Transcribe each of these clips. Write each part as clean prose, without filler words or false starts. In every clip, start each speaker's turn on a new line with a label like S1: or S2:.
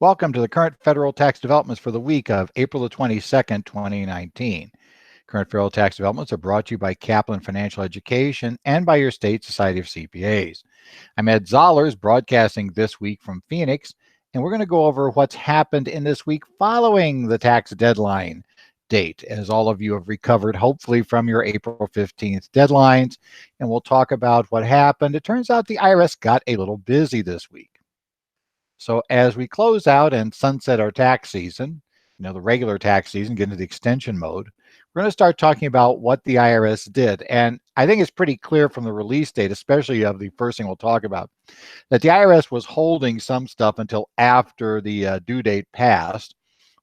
S1: Welcome to the current federal tax developments for the week of April the 22nd, 2019. Current federal tax developments are brought to you by Kaplan Financial Education and by your state Society of CPAs. I'm Ed Zollers, broadcasting this week from Phoenix, and we're going to go over what's happened in this week following the tax deadline date, as all of you have recovered, hopefully, from your April 15th deadlines, and we'll talk about what happened. It turns out the IRS got a little busy this week. So as we close out and sunset our tax season, the regular tax season, get into the extension mode, we're going to start talking about what the IRS did. And I think it's pretty clear from the release date, especially of the first thing we'll talk about, that the IRS was holding some stuff until after the due date passed.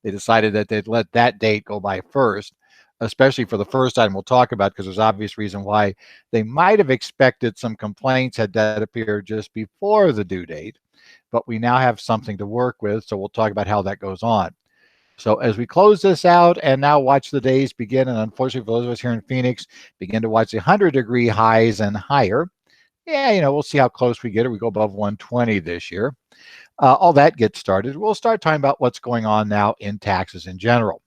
S1: They decided that they'd let that date go by first, especially for the first item we'll talk about, because there's obvious reason why they might have expected some complaints had that appeared just before the due date. But we now have something to work with, so we'll talk about how that goes on. So as we close this out and now watch the days begin, and unfortunately for those of us here in Phoenix, begin to watch the 100-degree highs and higher, we'll see how close we get. We go above 120 this year. All that gets started. We'll start talking about what's going on now in taxes in general.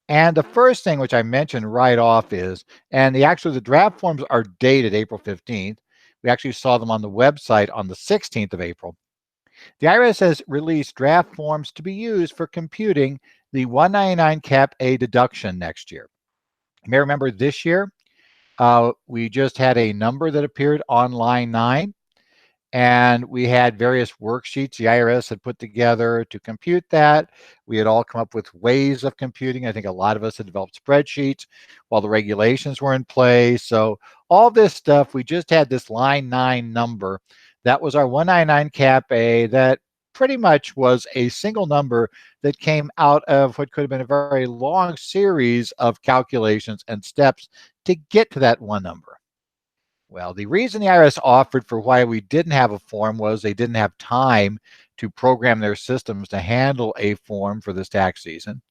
S1: And the first thing which I mentioned right off is, and the draft forms are dated April 15th. We actually saw them on the website on the 16th of April. The IRS has released draft forms to be used for computing the 199 Cap A deduction next year. You may remember this year, we just had a number that appeared on line 9, and we had various worksheets the IRS had put together to compute that. We had all come up with ways of computing. I think a lot of us had developed spreadsheets while the regulations were in place. So all this stuff, we just had this line 9 number. That was our 199 Cap A. That pretty much was a single number that came out of what could have been a very long series of calculations and steps to get to that one number. Well, the reason the IRS offered for why we didn't have a form was they didn't have time to program their systems to handle a form for this tax season.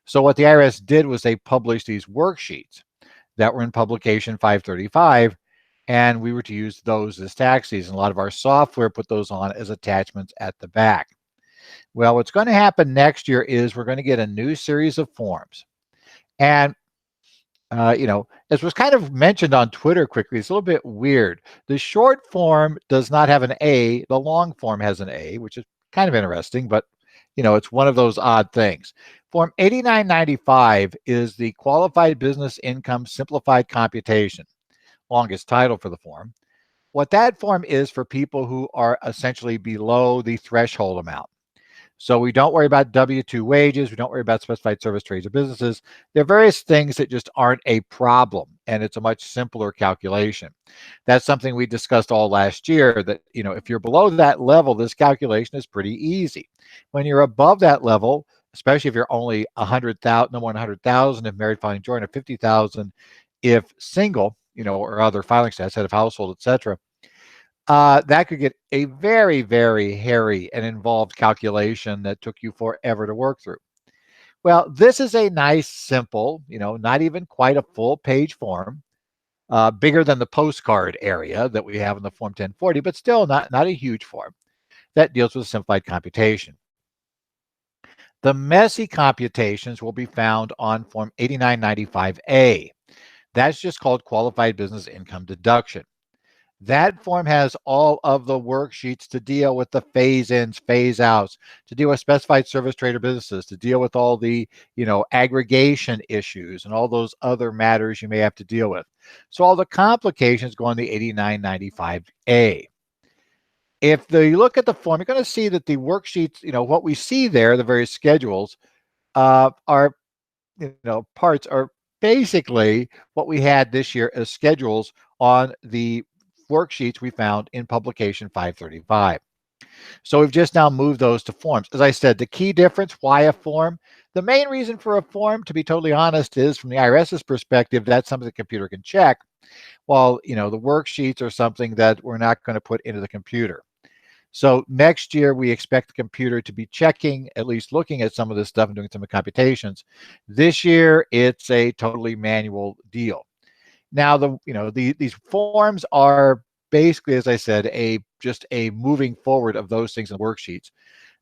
S1: So what the IRS did was they published these worksheets that were in publication 535, and we were to use those this tax season. A lot of our software put those on as attachments at the back. Well, what's going to happen next year is we're going to get a new series of forms. And as was kind of mentioned on Twitter quickly, it's a little bit weird. The short form does not have an A. The long form has an A, which is kind of interesting, but it's one of those odd things. Form 8995 is the Qualified Business Income Simplified Computation, longest title for the form. What that form is for people who are essentially below the threshold amount. So we don't worry about W-2 wages. We don't worry about specified service trades or businesses. There are various things that just aren't a problem, and it's a much simpler calculation. That's something we discussed all last year, that, if you're below that level, this calculation is pretty easy. When you're above that level, especially if you're only 100,000, no more than 100,000 if married, filing joint, or 50,000 if single, or other filing status, head of household, etc., that could get a very, very hairy and involved calculation that took you forever to work through. Well, this is a nice, simple, not even quite a full page form, bigger than the postcard area that we have in the Form 1040, but still not a huge form that deals with simplified computation. The messy computations will be found on Form 8995A. That's just called Qualified Business Income Deduction. That form has all of the worksheets to deal with the phase-ins, phase-outs, to deal with specified service trade or businesses, to deal with all the, aggregation issues and all those other matters you may have to deal with. So all the complications go on the 8995A. If you look at the form, you're going to see that the worksheets, what we see there, the various schedules, are, parts are basically what we had this year as schedules on the worksheets we found in publication 535. So we've just now moved those to forms. As I said, the key difference, why a form? The main reason for a form, to be totally honest, is from the IRS's perspective, that's something the computer can check, while the worksheets are something that we're not going to put into the computer. So next year, we expect the computer to be checking, at least looking at some of this stuff and doing some of the computations. This year, it's a totally manual deal. Now, these forms are basically, as I said, just a moving forward of those things in the worksheets.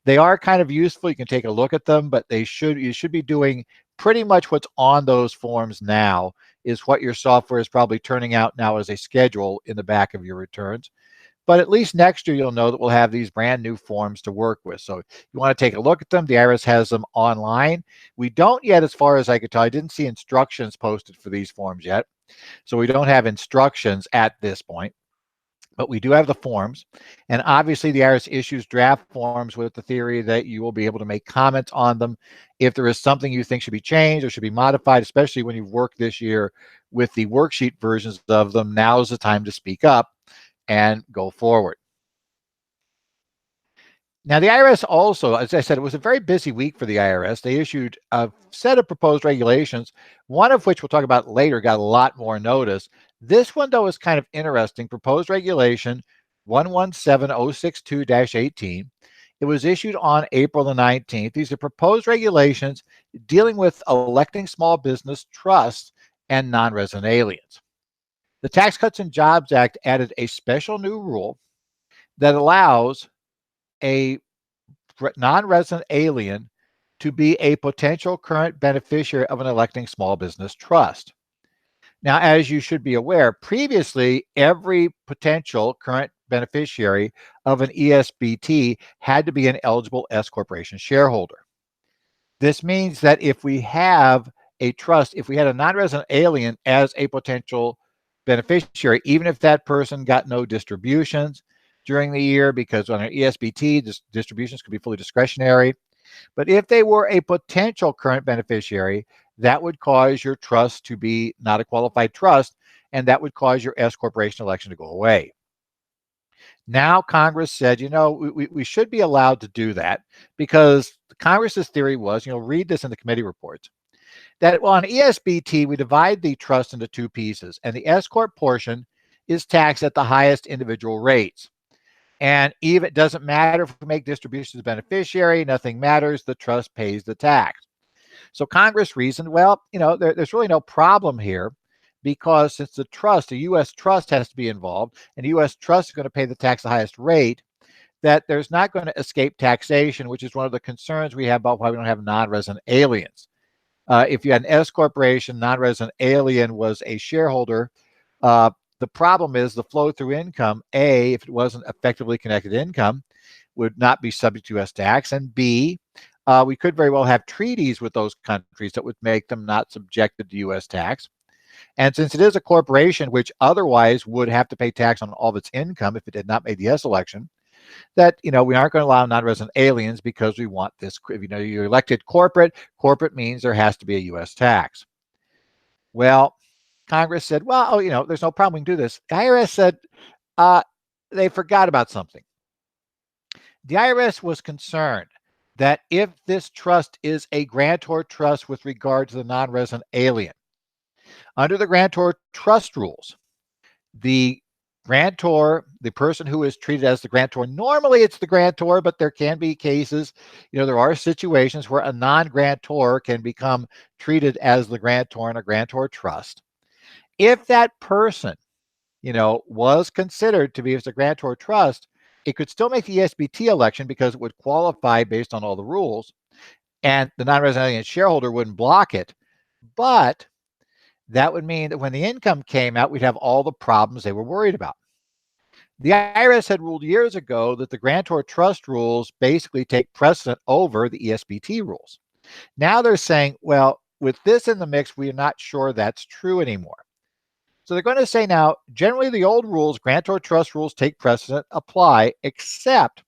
S1: They are kind of useful. You can take a look at them, but you should be doing pretty much what's on those forms now is what your software is probably turning out now as a schedule in the back of your returns. But at least next year, you'll know that we'll have these brand new forms to work with. So you want to take a look at them. The IRS has them online. We don't yet, as far as I could tell, I didn't see instructions posted for these forms yet. So we don't have instructions at this point. But we do have the forms. And obviously, the IRS issues draft forms with the theory that you will be able to make comments on them if there is something you think should be changed or should be modified, especially when you've worked this year with the worksheet versions of them. Now is the time to speak up and go forward. Now, the IRS also, as I said, it was a very busy week for the IRS. They issued a set of proposed regulations, one of which we'll talk about later, got a lot more notice. This one, though, is kind of interesting. Proposed regulation 117062-18. It was issued on April the 19th. These are proposed regulations dealing with electing small business trusts and non-resident aliens. The Tax Cuts and Jobs Act added a special new rule that allows a non-resident alien to be a potential current beneficiary of an electing small business trust. Now, as you should be aware, previously, every potential current beneficiary of an ESBT had to be an eligible S corporation shareholder. This means that if we have a trust, if we had a non-resident alien as a potential beneficiary, even if that person got no distributions during the year, because on an ESBT, distributions could be fully discretionary. But if they were a potential current beneficiary, that would cause your trust to be not a qualified trust, and that would cause your S corporation election to go away. Now Congress said, we should be allowed to do that because Congress's theory was, read this in the committee reports, that on ESBT, we divide the trust into two pieces, and the S corp portion is taxed at the highest individual rates. And even it doesn't matter if we make distributions to the beneficiary, nothing matters, the trust pays the tax. So Congress reasoned, well, there's really no problem here because since the trust, a U.S. trust has to be involved, and a U.S. trust is going to pay the tax the highest rate, that there's not going to escape taxation, which is one of the concerns we have about why we don't have non-resident aliens. If you had an S corporation, non-resident alien was a shareholder, the problem is the flow-through income, A, if it wasn't effectively connected income, would not be subject to U.S. tax, and B, we could very well have treaties with those countries that would make them not subjected to U.S. tax. And since it is a corporation which otherwise would have to pay tax on all of its income if it did not make the S election, that, we aren't going to allow non-resident aliens because we want this, you're elected corporate means there has to be a U.S. tax. Well, Congress said, well, there's no problem, we can do this. The IRS said they forgot about something. The IRS was concerned that if this trust is a grantor trust with regard to the non-resident alien, under the grantor trust rules, the grantor, the person who is treated as the grantor, normally it's the grantor, but there can be cases, there are situations where a non-grantor can become treated as the grantor in a grantor trust. If that person, was considered to be as a grantor trust, it could still make the ESBT election because it would qualify based on all the rules, and the non-resident alien shareholder wouldn't block it. But that would mean that when the income came out, we'd have all the problems they were worried about. The IRS had ruled years ago that the grantor trust rules basically take precedent over the ESBT rules. Now they're saying, well, with this in the mix, we are not sure that's true anymore. So they're going to say now, generally the old rules, grantor trust rules take precedent, apply, except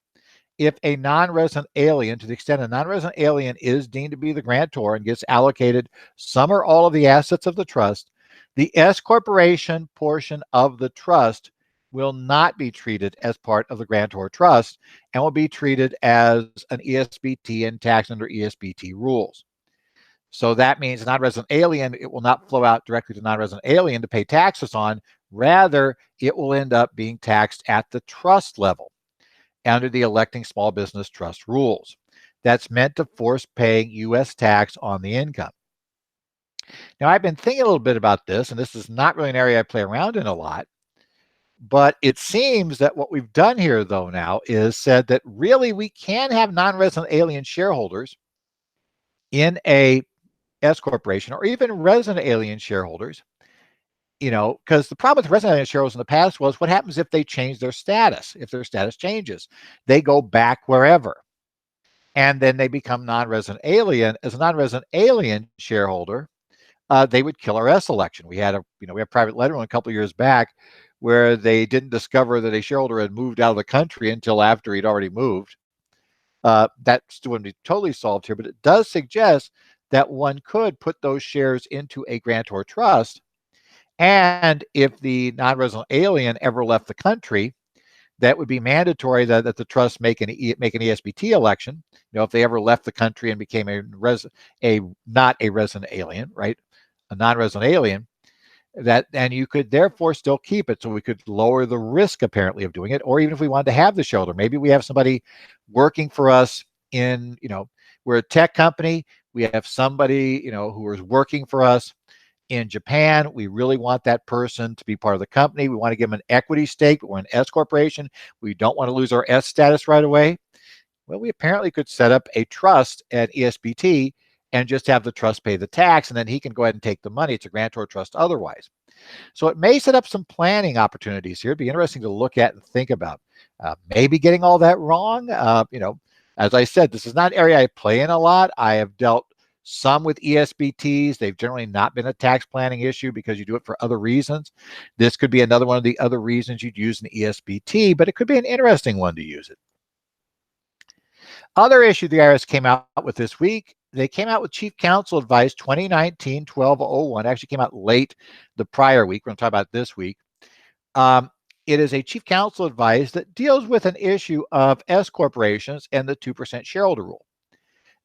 S1: if a non-resident alien, to the extent a non-resident alien is deemed to be the grantor and gets allocated some or all of the assets of the trust, the S corporation portion of the trust will not be treated as part of the grantor trust and will be treated as an ESBT and taxed under ESBT rules. So that means non-resident alien, it will not flow out directly to non-resident alien to pay taxes on. Rather, it will end up being taxed at the trust level under the electing small business trust rules. That's meant to force paying U.S. tax on the income. Now, I've been thinking a little bit about this, and this is not really an area I play around in a lot, But it seems that what we've done here, though, now is said that really we can have non-resident alien shareholders in a S corporation, or even resident alien shareholders, because the problem with resident alien shareholders in the past was what happens if they change their status? If their status changes, they go back wherever, and then they become non-resident alien. As a non-resident alien shareholder, they would kill our S election. We had we had private letter a couple of years back where they didn't discover that a shareholder had moved out of the country until after he'd already moved. That still wouldn't be totally solved here, but it does suggest that one could put those shares into a grantor trust. And if the non-resident alien ever left the country, that would be mandatory that the trust make an ESBT election. If they ever left the country and became a not a resident alien, right, a non-resident alien, and you could therefore still keep it. So we could lower the risk apparently of doing it. Or even if we wanted to have the shareholder, maybe we have somebody working for us in, we're a tech company. We have somebody, who is working for us in Japan. We really want that person to be part of the company. We want to give them an equity stake, but we're an S corporation. We don't want to lose our S status right away. Well, we apparently could set up a trust at ESBT and just have the trust pay the tax, and then he can go ahead and take the money. It's a grantor trust otherwise. So it may set up some planning opportunities here. It'd be interesting to look at and think about. Maybe getting all that wrong. As I said, this is not an area I play in a lot. I have dealt some with ESBTs. They've generally not been a tax planning issue because you do it for other reasons. This could be another one of the other reasons you'd use an ESBT, but it could be an interesting one to use it. Other issue the IRS came out with this week, they came out with Chief Counsel Advice 2019-1201. Actually came out late the prior week. We're going to talk about this week. It is a Chief Counsel Advice that deals with an issue of S corporations and the 2% shareholder rule.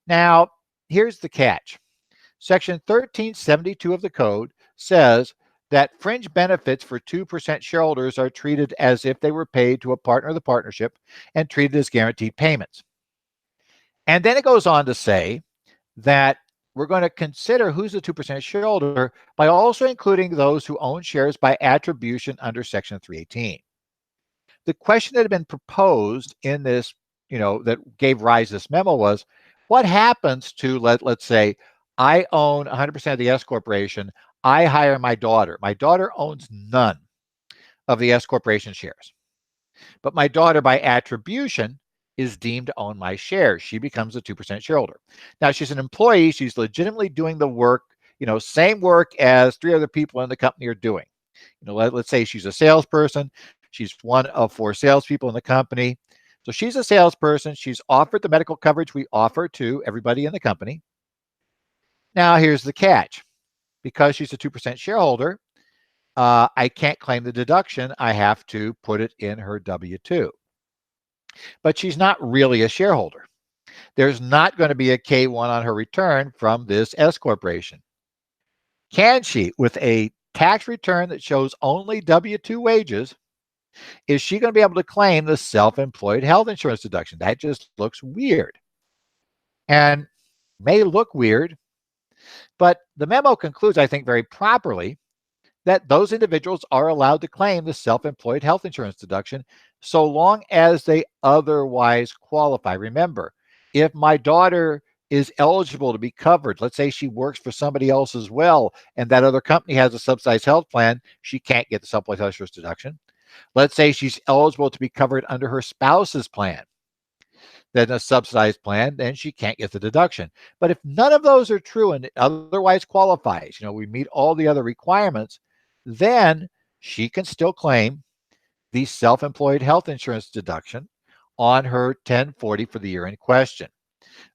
S1: Now, here's the catch. Section 1372 of the code says that fringe benefits for 2% shareholders are treated as if they were paid to a partner of the partnership and treated as guaranteed payments. And then it goes on to say that we're going to consider who's the 2% shareholder by also including those who own shares by attribution under Section 318. The question that had been proposed in this, that gave rise to this memo was, what happens to, let's say, I own 100% of the S corporation. I hire my daughter. My daughter owns none of the S corporation shares. But my daughter, by attribution, is deemed to own my shares. She becomes a 2% shareholder. Now, she's an employee. She's legitimately doing the work, same work as 3 other people in the company are doing. Let's say she's a salesperson. She's one of 4 salespeople in the company. So she's a salesperson. She's offered the medical coverage we offer to everybody in the company. Now, here's the catch. Because she's a 2% shareholder, I can't claim the deduction. I have to put it in her W-2. But she's not really a shareholder. There's not going to be a K-1 on her return from this S corporation. Can she, with a tax return that shows only W-2 wages, is she going to be able to claim the self-employed health insurance deduction? That just looks weird. And may look weird, but the memo concludes, I think, very properly that those individuals are allowed to claim the self-employed health insurance deduction so long as they otherwise qualify. Remember, if my daughter is eligible to be covered, let's say she works for somebody else as well, and that other company has a subsidized health plan, she can't get the self-employed health insurance deduction. Let's say she's eligible to be covered under her spouse's plan, then a subsidized plan, then she can't get the deduction. But if none of those are true and otherwise qualifies, we meet all the other requirements, then she can still claim the self-employed health insurance deduction on her 1040 for the year in question.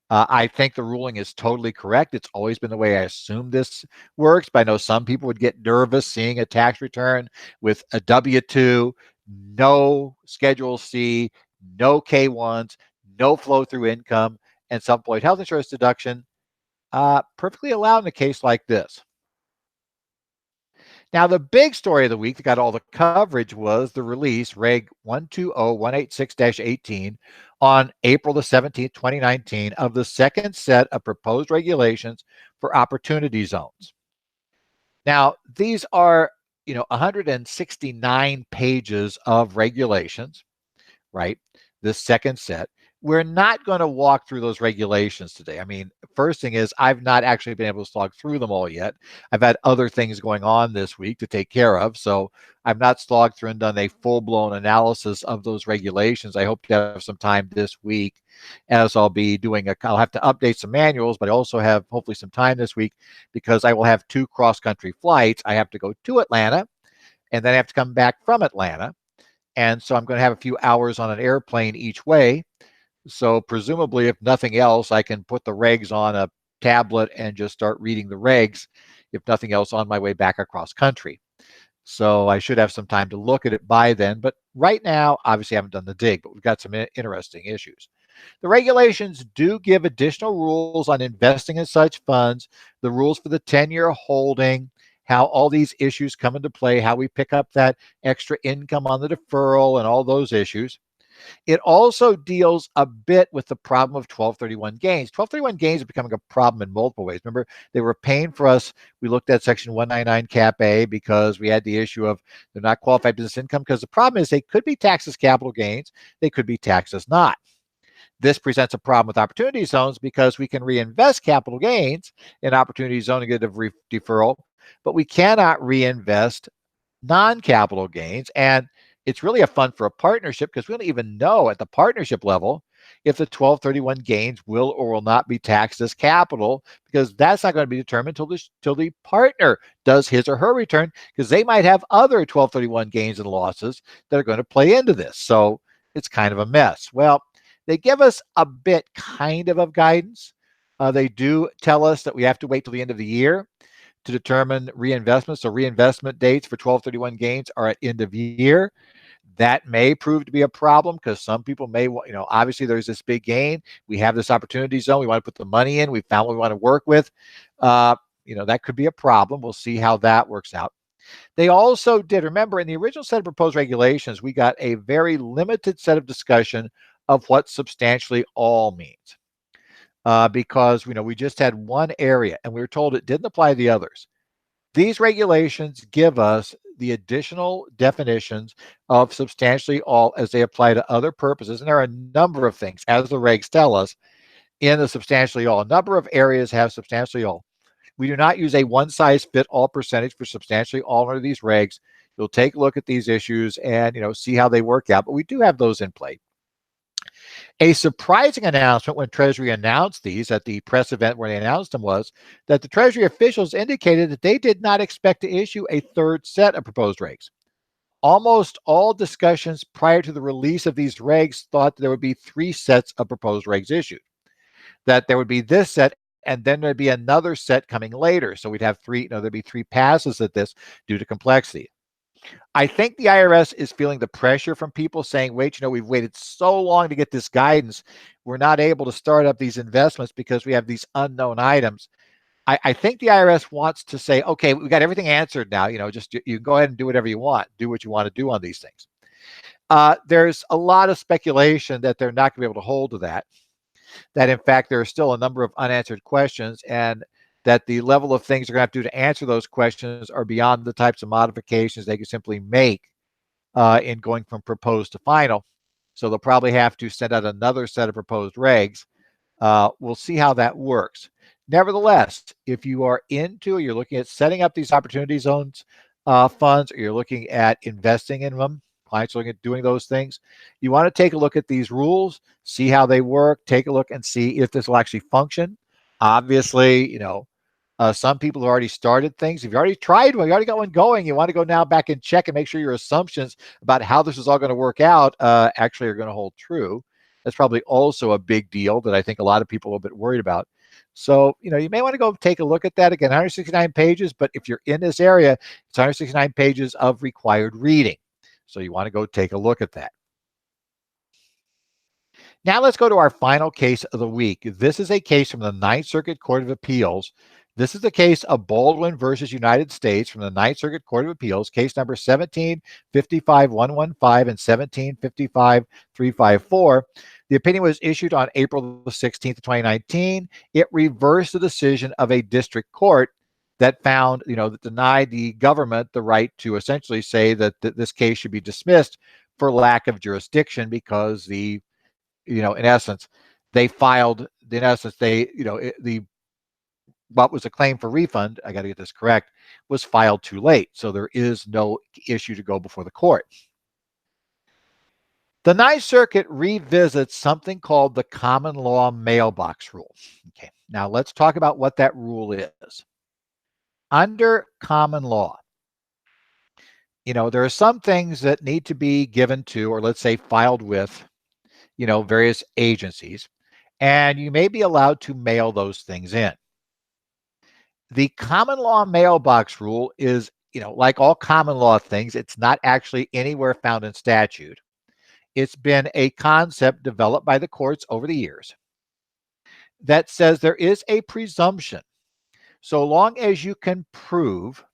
S1: I think the ruling is totally correct. It's always been the way I assume this works, but I know some people would get nervous seeing a tax return with a W-2, no Schedule C, no K-1s, no flow-through income, and self-employed health insurance deduction. Perfectly allowed in a case like this. Now, the big story of the week that got all the coverage was the release, Reg 120186-18, on April the 17th, 2019, of the second set of proposed regulations for opportunity zones. Now, these are 169 pages of regulations, right? This second set. We're not going to walk through those regulations today. I mean, first thing is I've not actually been able to slog through them all yet. I've had other things going on this week to take care of, so I've not slogged through and done a full-blown analysis of those regulations. I hope to have some time this week, as I'll be doing I'll have to update some manuals, but I also have hopefully some time this week because I will have 2 cross-country flights. I have to go to Atlanta, and then I have to come back from Atlanta. And so I'm going to have a few hours on an airplane each way. So presumably, if nothing else, I can put the regs on a tablet and just start reading the regs, if nothing else, on my way back across country. So I should have some time to look at it by then. But right now, obviously, I haven't done the dig, but we've got some interesting issues. The regulations do give additional rules on investing in such funds, the rules for the 10-year holding, how all these issues come into play, how we pick up that extra income on the deferral, and all those issues. It also deals a bit with the problem of 1231 gains. 1231 gains are becoming a problem in multiple ways. Remember, they were paying for us. We looked at Section 199 Cap A because we had the issue of they're not qualified business income, because the problem is they could be taxed as capital gains. They could be taxed as not. This presents a problem with opportunity zones because we can reinvest capital gains in opportunity zone and get a deferral, but we cannot reinvest non-capital gains. And it's really a fund for a partnership because we don't even know at the partnership level if the 1231 gains will or will not be taxed as capital, because that's not going to be determined till the partner does his or her return, because they might have other 1231 gains and losses that are going to play into this. So it's kind of a mess. Well, they give us a bit kind of guidance. They do tell us that we have to wait till the end of the year to determine reinvestment. So reinvestment dates for 1231 gains are at end of year. That may prove to be a problem because some people may, obviously there's this big gain. We have this opportunity zone. We want to put the money in. We found what we want to work with. That could be a problem. We'll see how that works out. They also did, remember, in the original set of proposed regulations, we got a very limited set of discussion of what substantially all means. Because, we just had one area and we were told it didn't apply to the others. These regulations give us the additional definitions of substantially all as they apply to other purposes. And there are a number of things, as the regs tell us, in the substantially all. A number of areas have substantially all. We do not use a one-size-fit-all percentage for substantially all under these regs. You'll take a look at these issues and, see how they work out. But we do have those in play. A surprising announcement when Treasury announced these at the press event where they announced them was that the Treasury officials indicated that they did not expect to issue a third set of proposed regs. Almost all discussions prior to the release of these regs thought there would be 3 sets of proposed regs issued, that there would be this set and then there'd be another set coming later. So we'd have 3, there'd be 3 passes at this due to complexity. I think the IRS is feeling the pressure from people saying, wait, we've waited so long to get this guidance. We're not able to start up these investments because we have these unknown items. I think the IRS wants to say, okay, we got everything answered now. Just you go ahead and do whatever you want. Do what you want to do on these things. There's a lot of speculation that they're not going to be able to hold to that in fact, there are still a number of unanswered questions, and that the level of things they're going to have to do to answer those questions are beyond the types of modifications they can simply make in going from proposed to final. So they'll probably have to send out another set of proposed regs. We'll see how that works. Nevertheless, if you are you're looking at setting up these opportunity zones funds, or you're looking at investing in them, clients are looking at doing those things, you want to take a look at these rules, see how they work, take a look and see if this will actually function. Obviously, some people have already started things. If you already tried one, you already got one going, you want to go now back and check and make sure your assumptions about how this is all going to work out actually are going to hold true. That's probably also a big deal that I think a lot of people are a bit worried about. So, you may want to go take a look at that. Again, 169 pages, but if you're in this area, it's 169 pages of required reading. So you want to go take a look at that. Now let's go to our final case of the week. This is a case from the Ninth Circuit Court of Appeals. This is the case of Baldwin versus United States from the Ninth Circuit Court of Appeals, case number 17-55-115 and 17-55-354. The opinion was issued on April the 16th, 2019. It reversed the decision of a district court that found, that denied the government the right to essentially say that this case should be dismissed for lack of jurisdiction because in essence, they filed, in essence, the what was a claim for refund, I got to get this correct, was filed too late. So there is no issue to go before the court. The Ninth Circuit revisits something called the common law mailbox rule. Okay, now let's talk about what that rule is. Under common law, there are some things that need to be given to, or let's say filed with, various agencies, and you may be allowed to mail those things in. The common law mailbox rule is, like all common law things, it's not actually anywhere found in statute. It's been a concept developed by the courts over the years that says there is a presumption, so long as you can prove,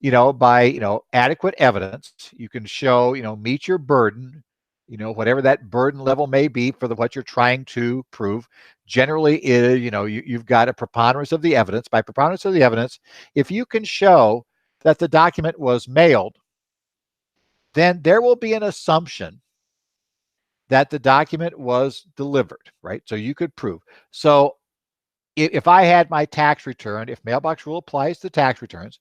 S1: by, adequate evidence, you can show, meet your burden, whatever that burden level may be for what you're trying to prove. Generally, you've got a preponderance of the evidence. By preponderance of the evidence, if you can show that the document was mailed, then there will be an assumption that the document was delivered, right? So you could prove. So if I had my tax return, if mailbox rule applies to tax returns,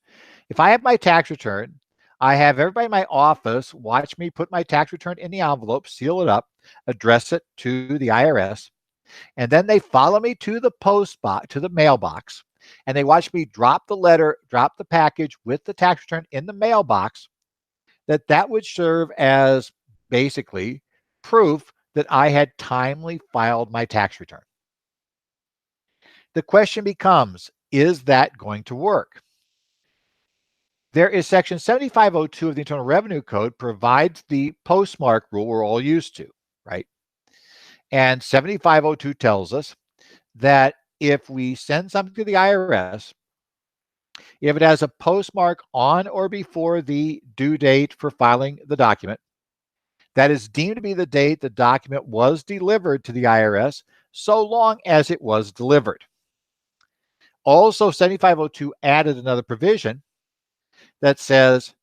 S1: if I have my tax return, I have everybody in my office watch me put my tax return in the envelope, seal it up, address it to the IRS, and then they follow me to the post box, to the mailbox, and they watch me drop the letter, drop the package with the tax return in the mailbox. That would serve as basically proof that I had timely filed my tax return. The question becomes, is that going to work? There is section 7502 of the Internal Revenue Code provides the postmark rule we're all used to, right? And 7502 tells us that if we send something to the IRS, if it has a postmark on or before the due date for filing the document, that is deemed to be the date the document was delivered to the IRS, so long as it was delivered. Also, 7502 added another provision that says,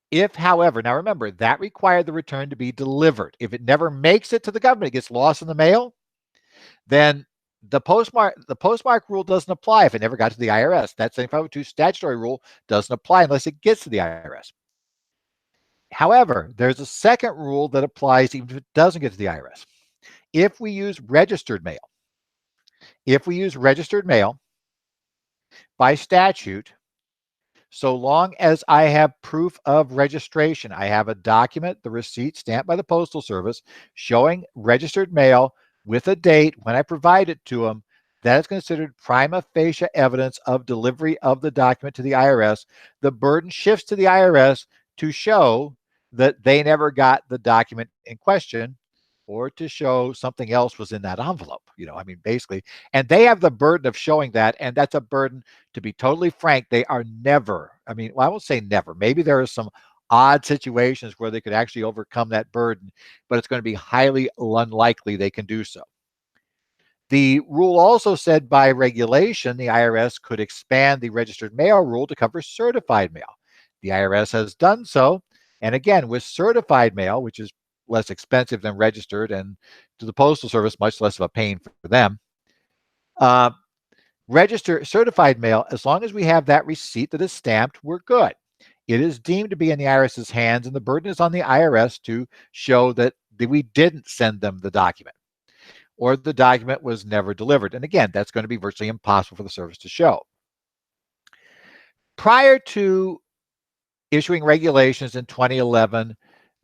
S1: if, however, now remember, that required the return to be delivered. If it never makes it to the government, it gets lost in the mail, then the postmark rule doesn't apply if it never got to the IRS. That 7502 statutory rule doesn't apply unless it gets to the IRS. However, there's a second rule that applies even if it doesn't get to the IRS. If we use registered mail, by statute, so long as I have proof of registration, I have a document, the receipt stamped by the Postal Service, showing registered mail with a date when I provide it to them, that is considered prima facie evidence of delivery of the document to the IRS. The burden shifts to the IRS to show that they never got the document in question, or to show something else was in that envelope. Basically, and they have the burden of showing that, and that's a burden, to be totally frank, they are never, I won't say never, maybe there are some odd situations where they could actually overcome that burden, but it's going to be highly unlikely they can do so. The rule also said by regulation, the IRS could expand the registered mail rule to cover certified mail. The IRS has done so, and again, with certified mail, which is less expensive than registered, and to the Postal Service, much less of a pain for them. Register certified mail, as long as we have that receipt that is stamped, we're good. It is deemed to be in the IRS's hands, and the burden is on the IRS to show that we didn't send them the document, or the document was never delivered. And again, that's going to be virtually impossible for the service to show. Prior to issuing regulations in 2011,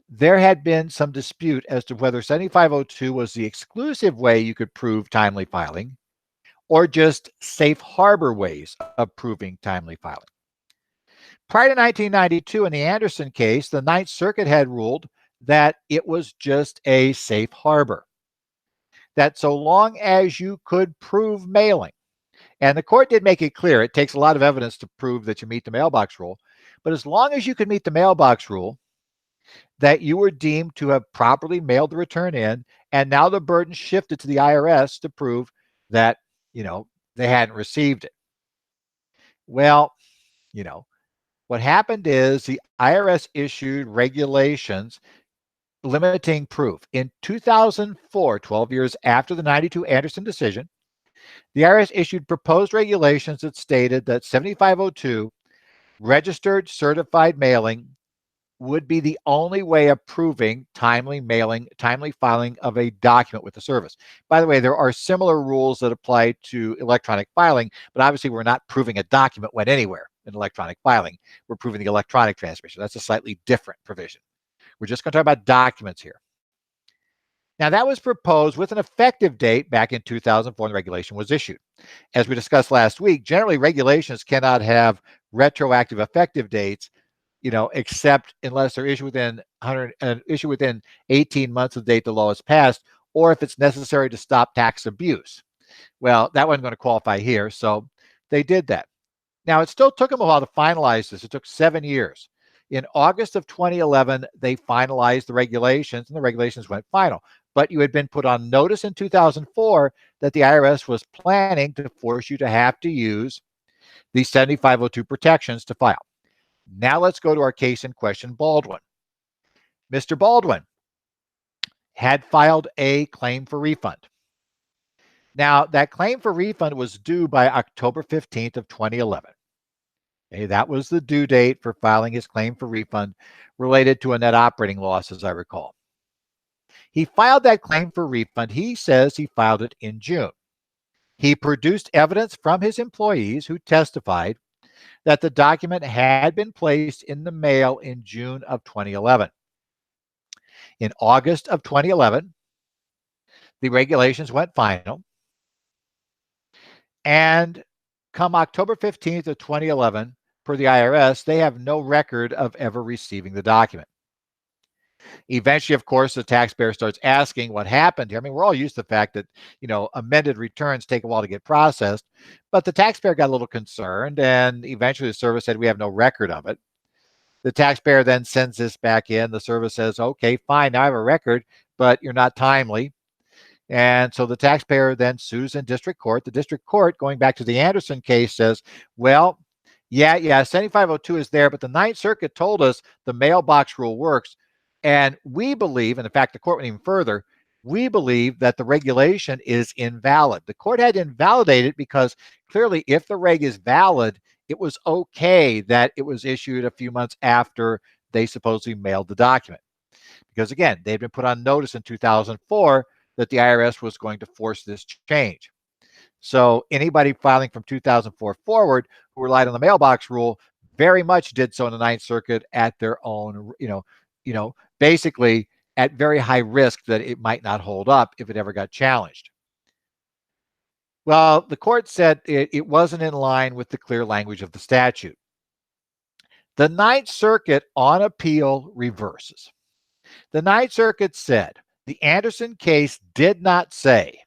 S1: there had been some dispute as to whether 7502 was the exclusive way you could prove timely filing, or just safe harbor ways of proving timely filing. Prior to 1992, in the Anderson case, the Ninth Circuit had ruled that it was just a safe harbor, that so long as you could prove mailing, and the court did make it clear, it takes a lot of evidence to prove that you meet the mailbox rule, but as long as you could meet the mailbox rule, that you were deemed to have properly mailed the return in, and now the burden shifted to the IRS to prove that, they hadn't received it. Well, What happened is the IRS issued regulations limiting proof. In 2004, 12 years after the 92 Anderson decision, the IRS issued proposed regulations that stated that 7502 registered certified mailing would be the only way of proving timely mailing, timely filing of a document with the service. By the way, there are similar rules that apply to electronic filing, but obviously we're not proving a document went anywhere in electronic filing. We're proving the electronic transmission. That's a slightly different provision. We're just going to talk about documents here. Now, that was proposed with an effective date back in 2004 when the regulation was issued. As we discussed last week, generally regulations cannot have retroactive effective dates, except unless they're issued within 18 months of the date the law is passed, or if it's necessary to stop tax abuse. Well, that wasn't going to qualify here, so they did that. Now, it still took them a while to finalize this. It took 7 years. In August of 2011, they finalized the regulations, and the regulations went final. But you had been put on notice in 2004 that the IRS was planning to force you to have to use the 7502 protections to file. Now let's go to our case in question, Baldwin. Mr. Baldwin had filed a claim for refund. Now, that claim for refund was due by October 15th of 2011. Okay, that was the due date for filing his claim for refund related to a net operating loss, as I recall. He filed that claim for refund. He says he filed it in June. He produced evidence from his employees who testified that the document had been placed in the mail in June of 2011. In August of 2011, the regulations went final. And come October 15th of 2011, per the IRS, they have no record of ever receiving the document. Eventually, of course, the taxpayer starts asking what happened here. I mean, we're all used to the fact that, amended returns take a while to get processed, but the taxpayer got a little concerned, and eventually the service said, we have no record of it. The taxpayer then sends this back in. The service says, okay, fine, now I have a record, but you're not timely. And so the taxpayer then sues in district court. The district court, going back to the Anderson case, says, well, yeah, 7502 is there, but the Ninth Circuit told us the mailbox rule works. And we believe, and in fact, the court went even further, we believe that the regulation is invalid. The court had to invalidate it because clearly if the reg is valid, it was okay that it was issued a few months after they supposedly mailed the document. Because again, they'd been put on notice in 2004 that the IRS was going to force this change. So anybody filing from 2004 forward who relied on the mailbox rule very much did so in the Ninth Circuit at their own, basically at very high risk that it might not hold up if it ever got challenged. Well, the court said it wasn't in line with the clear language of the statute. The Ninth Circuit on appeal reverses. The Ninth Circuit said the Anderson case did not say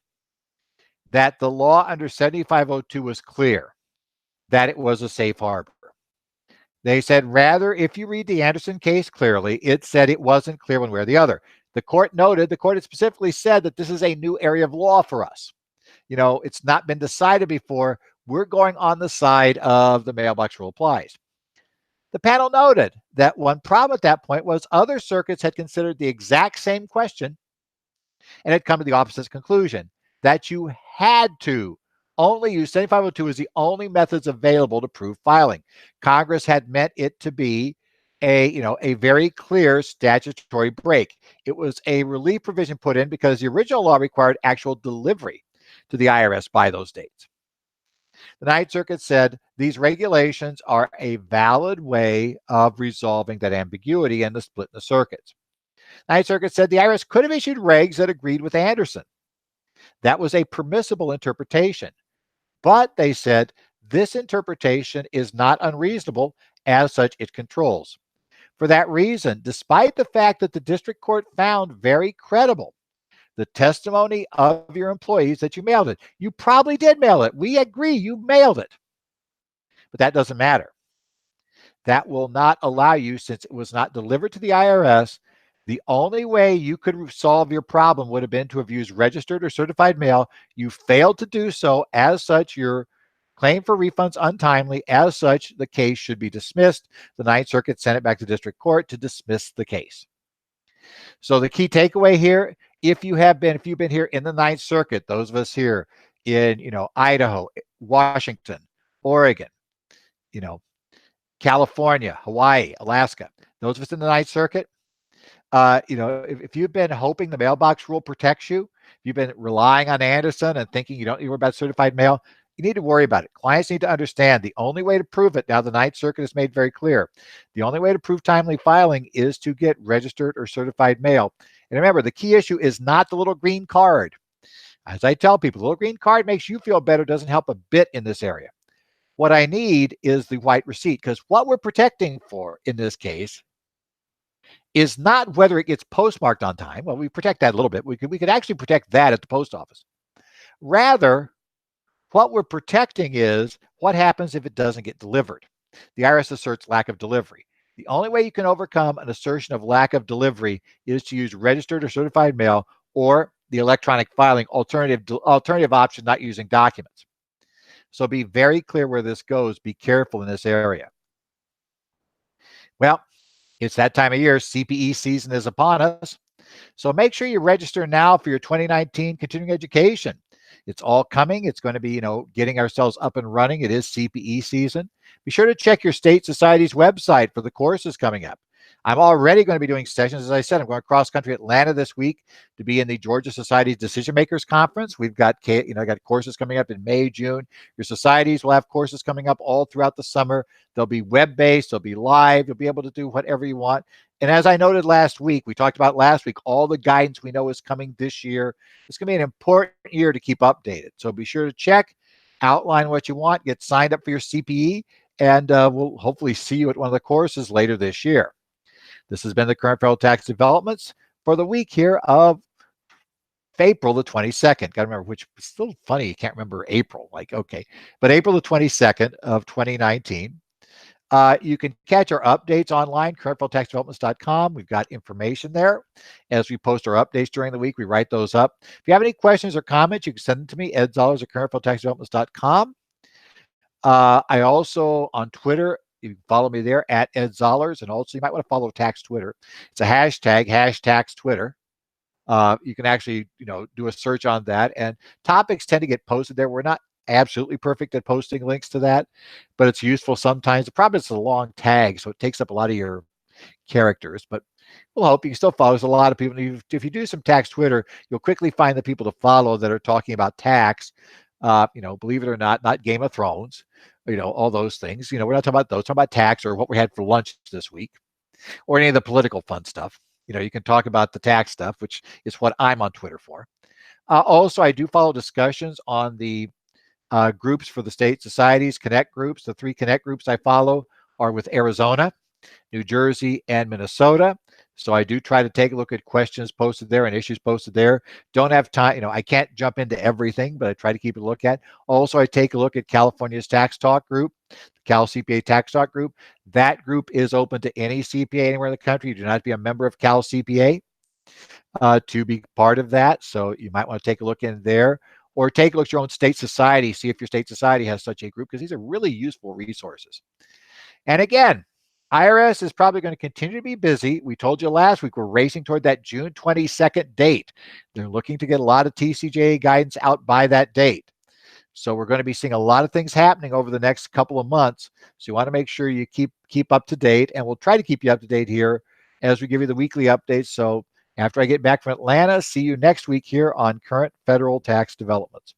S1: that the law under 7502 was clear, that it was a safe harbor. They said, rather, if you read the Anderson case clearly, it said it wasn't clear one way or the other. The court had specifically said that this is a new area of law for us. It's not been decided before. We're going on the side of the mailbox rule applies. The panel noted that one problem at that point was other circuits had considered the exact same question and had come to the opposite conclusion, that you had to only use 7502 as the only methods available to prove filing. Congress had meant it to be a very clear statutory break. It was a relief provision put in because the original law required actual delivery to the IRS by those dates. The Ninth Circuit said these regulations are a valid way of resolving that ambiguity and the split in the circuits. The Ninth Circuit said the IRS could have issued regs that agreed with Anderson. That was a permissible interpretation. But they said this interpretation is not unreasonable. As such, it controls. For that reason, despite the fact that the district court found very credible the testimony of your employees that you mailed it, you probably did mail it. We agree you mailed it. But that doesn't matter. That will not allow you, since it was not delivered to the IRS, the only way you could solve your problem would have been to have used registered or certified mail. You failed to do so. As such, your claim for refunds untimely. As such, the case should be dismissed. The Ninth Circuit sent it back to district court to dismiss the case. So the key takeaway here, if you've been here in the Ninth Circuit, those of us here in, Idaho, Washington, Oregon, you know, California, Hawaii, Alaska, those of us in the Ninth Circuit, if you've been hoping the mailbox rule protects you, you've been relying on Anderson and thinking you don't need to worry about certified mail, you need to worry about it. Clients need to understand the only way to prove it, now the Ninth Circuit has made very clear, the only way to prove timely filing is to get registered or certified mail. And remember, the key issue is not the little green card. As I tell people, the little green card makes you feel better, doesn't help a bit in this area. What I need is the white receipt, because what we're protecting for in this case is not whether it gets postmarked on time. Well, we protect that a little bit. We could actually protect that at the post office. Rather, what we're protecting is what happens if it doesn't get delivered. The IRS asserts lack of delivery. The only way you can overcome an assertion of lack of delivery is to use registered or certified mail or the electronic filing alternative option, not using documents. So be very clear where this goes. Be careful in this area. Well, it's that time of year. CPE season is upon us. So make sure you register now for your 2019 continuing education. It's all coming. It's going to be, getting ourselves up and running. It is CPE season. Be sure to check your state society's website for the courses coming up. I'm already going to be doing sessions. As I said, I'm going cross country Atlanta this week to be in the Georgia Society's Decision Makers Conference. We've got, got courses coming up in May, June. Your societies will have courses coming up all throughout the summer. They'll be web-based. They'll be live. You'll be able to do whatever you want. And as I noted last week, we talked about last week, all the guidance we know is coming this year. It's going to be an important year to keep updated. So be sure to check, outline what you want, get signed up for your CPE, and we'll hopefully see you at one of the courses later this year. This has been the current federal tax developments for the week here of April the 22nd. Got to remember, which is still funny. You can't remember April. Okay. But April the 22nd of 2019. You can catch our updates online, currentfederaltaxdevelopments.com. We've got information there. As we post our updates during the week, we write those up. If you have any questions or comments, you can send them to me, edzollers@currentfederaltaxdevelopments.com. I also, on Twitter, you can follow me there at Ed Zollers, and also you might want to follow Tax Twitter. It's a hashtag, #TaxTwitter. You can actually, do a search on that, and topics tend to get posted there. We're not absolutely perfect at posting links to that, but it's useful sometimes. The problem is it's a long tag, so it takes up a lot of your characters, but we'll hope you can still follow. There's a lot of people. If you do some Tax Twitter, you'll quickly find the people to follow that are talking about tax. Believe it or not Game of Thrones, all those things. We're not talking about those, talking about tax or what we had for lunch this week or any of the political fun stuff. You can talk about the tax stuff, which is what I'm on Twitter for. Also, I do follow discussions on the groups for the state societies, Connect groups. The 3 Connect groups I follow are with Arizona, New Jersey, and Minnesota. So I do try to take a look at questions posted there and issues posted there. Don't have time, I can't jump into everything, but I try to keep a look at. Also, I take a look at California's Tax Talk group, the Cal CPA Tax Talk group. That group is open to any CPA anywhere in the country. You do not have to be a member of Cal CPA to be part of that. So you might want to take a look in there, or take a look at your own state society, see if your state society has such a group, because these are really useful resources. And again, IRS is probably going to continue to be busy. We told you last week we're racing toward that June 22nd date. They're looking to get a lot of TCJA guidance out by that date. So we're going to be seeing a lot of things happening over the next couple of months. So you want to make sure you keep up to date, and we'll try to keep you up to date here as we give you the weekly updates. So after I get back from Atlanta, see you next week here on Current Federal Tax Developments.